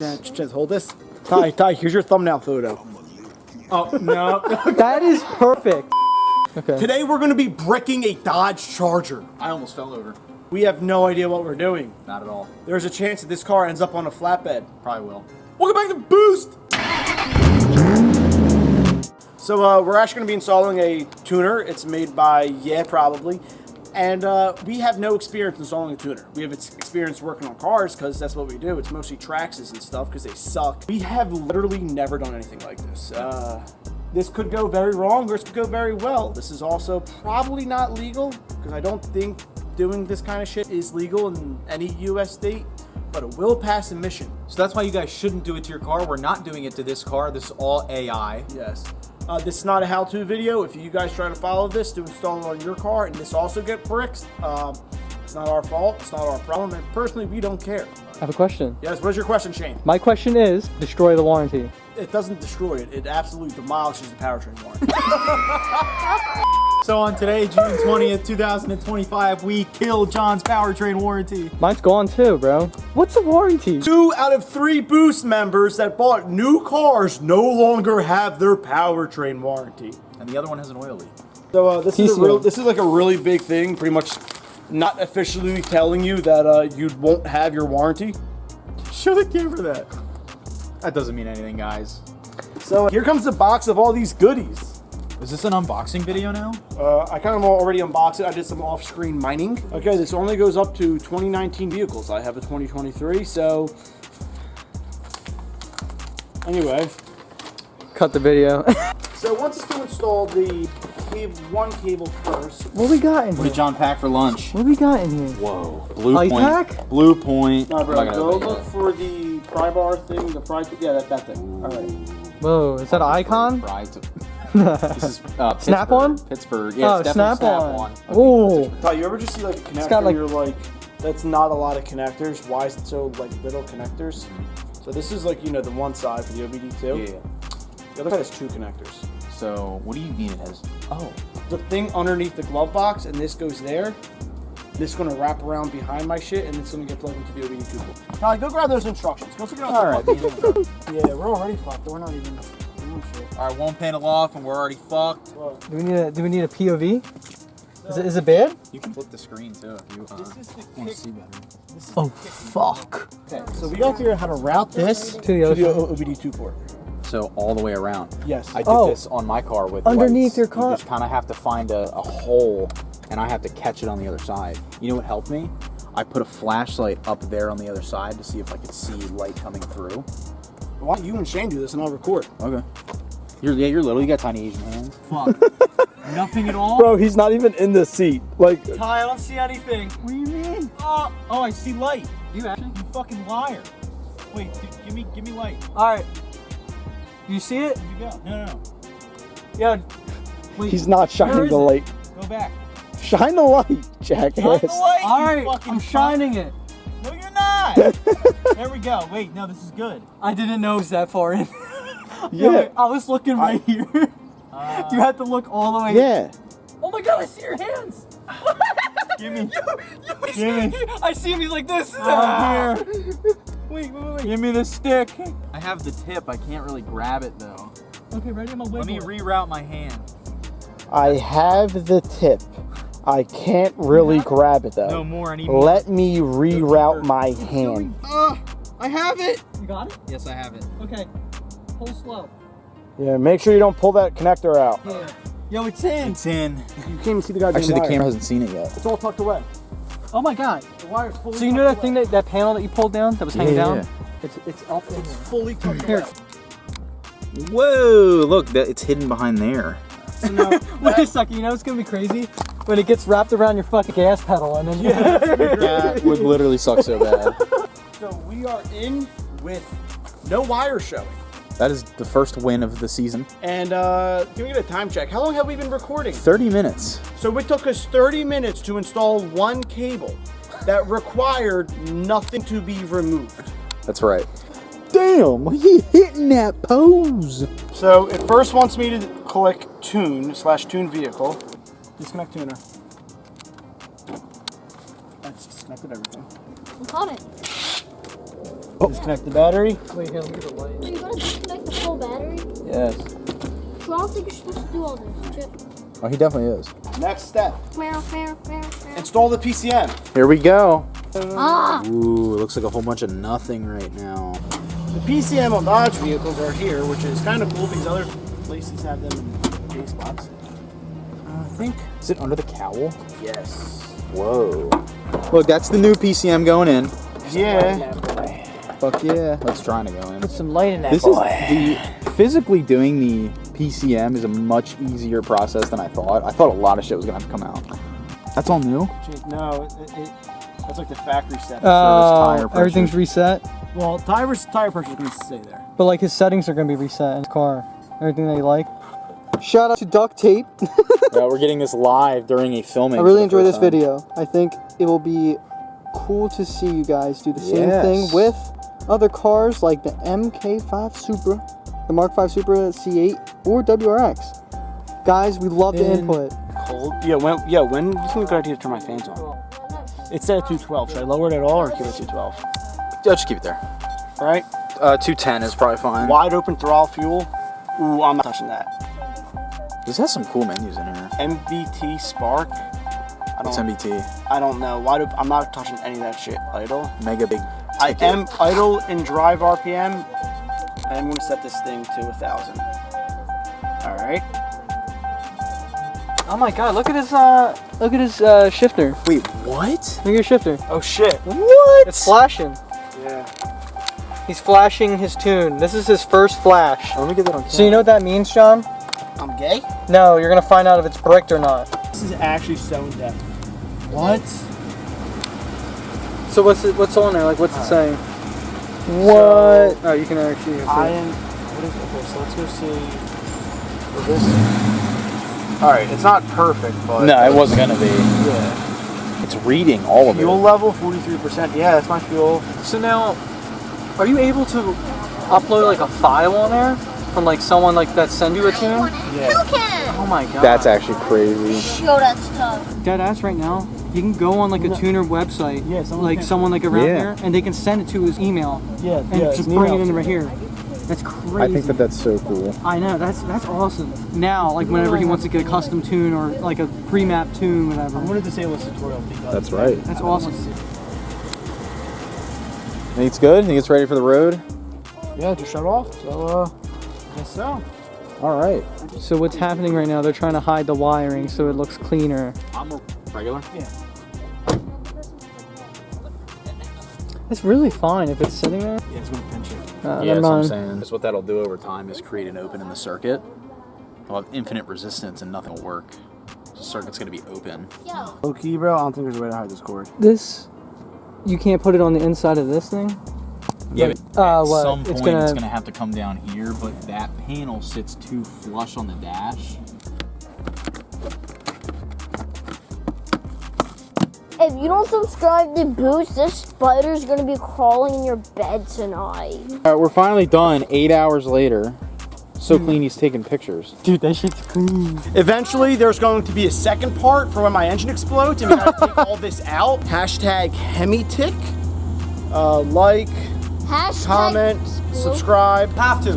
Just hold this. Ty, here's your thumbnail photo. Oh, no. That is perfect. Okay. Today we're going to be bricking a Dodge Charger. I almost fell over. We have no idea what we're doing. Not at all. There's a chance that this car ends up on a flatbed. Probably will. Welcome back to Boost! So we're actually going to be installing a tuner. It's made by Yeah Probably. And we have no experience installing a tuner. We have experience working on cars because that's what we do. It's mostly Traxxas and stuff because they suck. We have literally never done anything like this. This could go very wrong or this could go very well. This is also probably not legal because I don't think doing this kind of shit is legal in any US state, but it will pass emission. So that's why you guys shouldn't do it to your car. We're not doing it to this car. This is all AI. Yes. This is not a how-to video. If you guys try to follow this to install it on your car and this also get bricks, it's not our fault. It's not our problem. And personally, we don't care. I have a question. Yes, what is your question, Shane? My question is, destroy the warranty. It doesn't destroy it. It absolutely demolishes the powertrain warranty. So on today, June 20th, 2025, we killed John's powertrain warranty. Mine's gone too, bro. What's the warranty? 2 out of 3 Boost members that bought new cars no longer have their powertrain warranty. And the other one has an oil leak. So this PCM. is like a really big thing. Pretty much, not officially telling you that you won't have your warranty. Show the camera that. That doesn't mean anything, guys. So here comes the box of all these goodies. Is this an unboxing video now? I kind of already unboxed it. I did some off-screen mining. Okay, this only goes up to 2019 vehicles. I have a 2023, so anyway. Cut the video. So once it's to install the one cable first. What we got in What here? did John pack for lunch? What we got in here? Whoa. Blue Ice point. pack? Blue point. No, bro, I'm not gonna go open it look yet. for the pry bar thing. Yeah, that thing. All right. Whoa, is that an icon? This is Snap-on? Pittsburgh. Yeah, Oh, it's definitely Snap-on. Snap-on. Ooh. Ty, you ever just see like a connector? got, like- You're like, that's not a lot of connectors. Why is it so like little connectors? So this is like, you know, the one side for the OBD2. Yeah. The other side has 2 connectors. So what do you mean it has? Oh. The thing underneath the glove box, and this goes there. This is gonna wrap around behind my shit, and it's gonna get plugged into the OBD2 port. Ty, go grab those instructions. Go figure out. All right. Yeah, we're already fucked. We're not even doing shit. All right, one panel off, and we're already fucked. Well, Do we need a POV? Is it bad? You can flip the screen too if you this is the want kick. to see better. This is Oh, the kick. fuck. Okay, so we gotta figure out how to route this To the other side. OBD2 port. So all the way around. Yes. I did Oh. this on my car with Underneath lights. your car. You just kind of have to find a hole, and I have to catch it on the other side. You know what helped me? I put a flashlight up there on the other side to see if I could see light coming through. Why don't you and Shane do this, and I'll record? Okay. You're little. You got tiny Asian hands. Fuck. Nothing at all. Bro, he's not even in the seat. Like, Ty, I don't see anything. What do you mean? Oh, I see light. You actually? You fucking liar. Wait, give me light. All right. You see it? You go. No. Yeah. Wait. he's not Where shining is the it? light. Go back. Shine the light, jackass. Shine the light. All you right. fucking I'm shining it. No, you're not. There we go. Wait, no, this is good. I didn't know it was that far in. Yeah. Wait, I was looking right here. You had to look all the way. Yeah. Oh my god, I see your hands. Give me. Give me. I see him. He's like this. Ah. Here. Wait. Give me the stick. I have the tip. I can't really grab it though. Okay, ready? I'm gonna Let me reroute my hand. I have the tip. I can't really grab it though. No more. I need more. Let me reroute my hand. I have it. You got it? Yes, I have it. Okay. Pull slow. Yeah, make sure you don't pull that connector out. Yeah. Yo, it's in. It's in. You can't even see the goddamn Actually, the wire. camera hasn't seen it yet. It's all tucked away. Oh my god. The wire's fully So you know that thing that panel that you pulled down that was hanging Yeah, down? yeah. It's up in here. fully tucked Here. away. Whoa! Look, it's hidden behind there. So now, Wait a second. You know it's gonna be crazy when it gets wrapped around your fucking gas pedal and then That would literally suck so bad. so we are in with no wire showing. That is the first win of the season. And can we get a time check? How long have we been recording? 30 minutes. So it took us 30 minutes to install one cable that required nothing to be removed. That's right. Damn, he hitting that pose. So it first wants me to click tune/tune vehicle. Disconnect tuner. That's disconnected everything. What's on it? Disconnect the battery. Wait, here, let me get the light. So you gotta disconnect the full battery? Yes. So I don't think you're supposed to do all this, Chip. Oh, he definitely is. Next step. Meow, meow, meow, meow. Install the PCM. Here we go. Ah! Ooh, it looks like a whole bunch of nothing right now. The PCM on Dodge vehicles are here, which is kind of cool because other places have them in J spots. I think. Is it under the cowl? Yes. Whoa. Look, that's the new PCM going in. Yeah. Fuck yeah. That's trying to go in. Put some light in that This boy. is physically doing the PCM is a much easier process than I thought. I thought a lot of shit was gonna have to come out. That's all new. No, that's like the factory set. tire pressure. Everything's reset. Well, tire pressure is going to stay there. But like his settings are gonna be reset in his car. Everything that you like. Shout out to duct tape. We're getting this live during a filming. I really enjoy this video. I think it will be cool to see you guys do the same thing with other cars like the MK5 Supra, the Mark 5 Supra C8, or WRX. Guys, we love the input. Cold. Yeah, when do you think a good idea to turn my fans on? It's set at 212. Should I lower it at all or keep it at 212? I'll just keep it there. All right. 210 is probably fine. Wide open throttle fuel. Ooh, I'm not touching that. This has some cool menus in here. MBT Spark. What's MBT? I don't know. Wide open. I'm not touching any of that shit. Idle. Mega big I ticket. am idle and drive RPM. I'm going to set this thing to 1,000. All right. Oh my god, look at his shifter. Wait, what? Look at your shifter. Oh shit. What? It's flashing. Yeah. He's flashing his tune. This is his first flash. Let me get that on camera. So you know what that means, John? I'm gay? No, you're gonna find out if it's bricked or not. This is actually so in depth. What? So what's on there? Like, what's it saying? What? Oh, you can actually see. What is it? Okay, so let's go see. Is this? All right, it's not perfect, but No, it wasn't gonna be. yeah. It's reading all of it. Fuel level 43%. Yeah, that's my fuel. So now, are you able to upload like a file on there from like someone like that send you a tune? Yeah. You can! Oh my god. That's actually crazy. Yo, that's tough. Dead ass right now. You can go on like a tuner website, Yeah, someone like can- someone like around Yeah. there, and they can send it to his email Yeah, and yeah. just bring it in right here. That's crazy. I think that's so cool. I know, that's awesome. Now, like whenever he wants to get a custom tune or like a pre-map tune, whatever. I'm going to disable this tutorial because That's right. That's awesome. Think it's good? Think it's ready for the road? Yeah, just shut off. So, I guess so. All right. So what's happening right now? They're trying to hide the wiring so it looks cleaner. I'm a regular. Yeah. It's really fine if it's sitting there. Yeah, it's going to pinch it. Never that's what I'm mind. saying. That's what that'll do over time is create an open in the circuit. I'll have infinite resistance and nothing will work. The circuit's gonna be open. Yo. Low key, bro. I don't think there's a way to hide this cord. This, you can't put it on the inside of this thing? Yeah, Like, but at what? some It's point gonna- it's gonna have to come down here, but that panel sits too flush on the dash. If you don't subscribe to Boost, this spider's gonna be crawling in your bed tonight. All right, we're finally done 8 hours later. So clean he's taking pictures. Dude, that shit's clean. Eventually, there's going to be a second part for when my engine explodes, and we gotta take all this out. Hashtag Hemitic. Like, Hashtag comment, explode. subscribe. Have to.